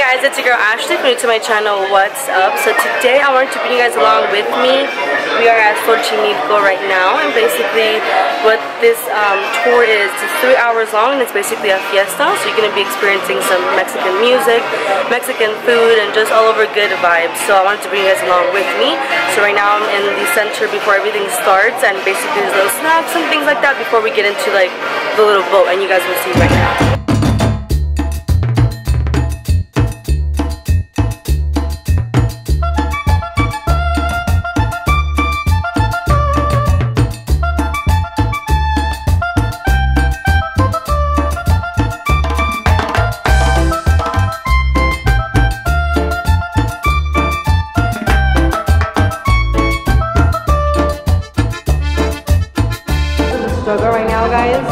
guys, it's your girl Ashley, new to my channel, what's up? So today I wanted to bring you guys along with me. We are at Xoximilco right now, and basically what this tour is, it's 3 hours long, and it's basically a fiesta. So you're going to be experiencing some Mexican music, Mexican food, and just all over good vibes. So I wanted to bring you guys along with me. So right now I'm in the center before everything starts, and basically there's little snacks and things like that before we get into like the little boat, and you guys will see right now. Right now, guys,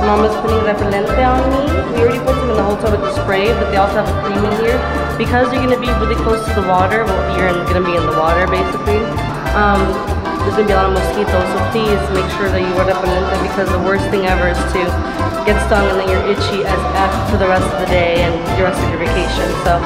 Mom is putting repellente on me. We already put them in the hotel with the spray, but they also have a cream in here because you're gonna be really close to the water. Well, you're gonna be in the water basically. There's gonna be a lot of mosquitoes, so please make sure that you wear repellente, because the worst thing ever is to get stung and then you're itchy as F for the rest of the day and the rest of your vacation. So.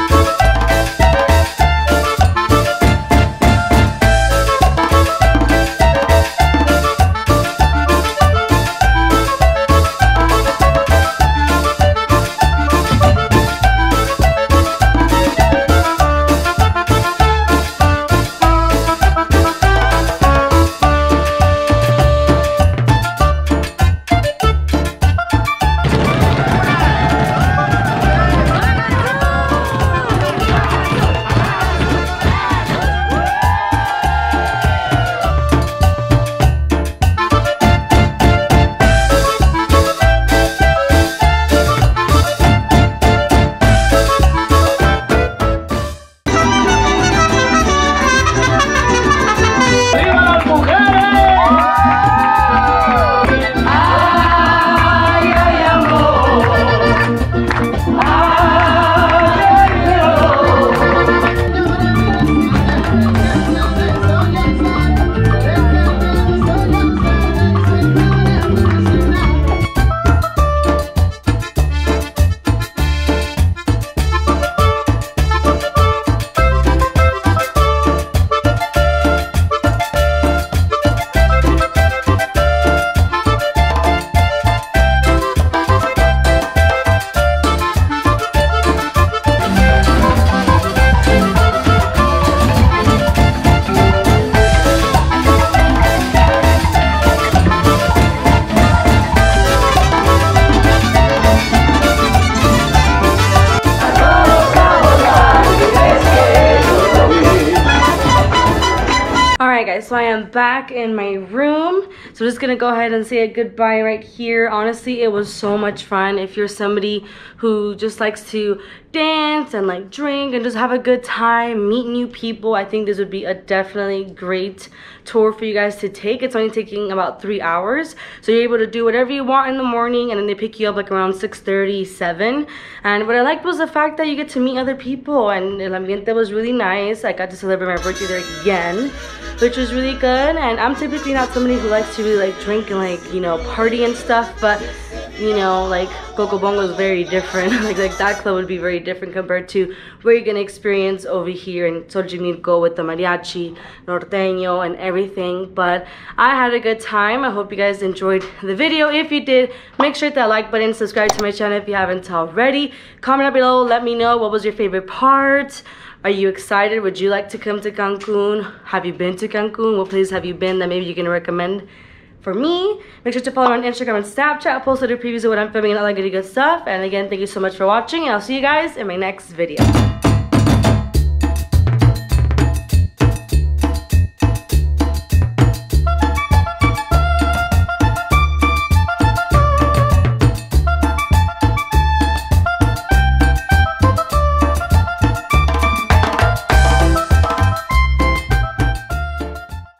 Alright guys, so I am back in my room. So I'm just gonna go ahead and say a goodbye right here. Honestly, it was so much fun. If you're somebody who just likes to dance and like drink and just have a good time, meet new people, I think this would be a definitely great tour for you guys to take. It's only taking about 3 hours, so you're able to do whatever you want in the morning, and then they pick you up like around 6:30, 7. And what I liked was the fact that you get to meet other people, and el ambiente was really nice. I got to celebrate my birthday there again, which was really good. And I'm typically not somebody who likes to really like drink and like, you know, party and stuff, but you know, like Coco Bongo is very different. like that club would be very different compared to where you're gonna experience over here in Xoximilco with the mariachi, norteño, and everything. But I had a good time. I hope you guys enjoyed the video. If you did, make sure to hit that like button, subscribe to my channel if you haven't already. Comment down below, let me know what was your favorite part. Are you excited? Would you like to come to Cancun? Have you been to Cancun? What places have you been that maybe you can recommend for me? Make sure to follow me on Instagram and Snapchat. I'll post other previews of what I'm filming and all that good stuff. And again, thank you so much for watching, and I'll see you guys in my next video.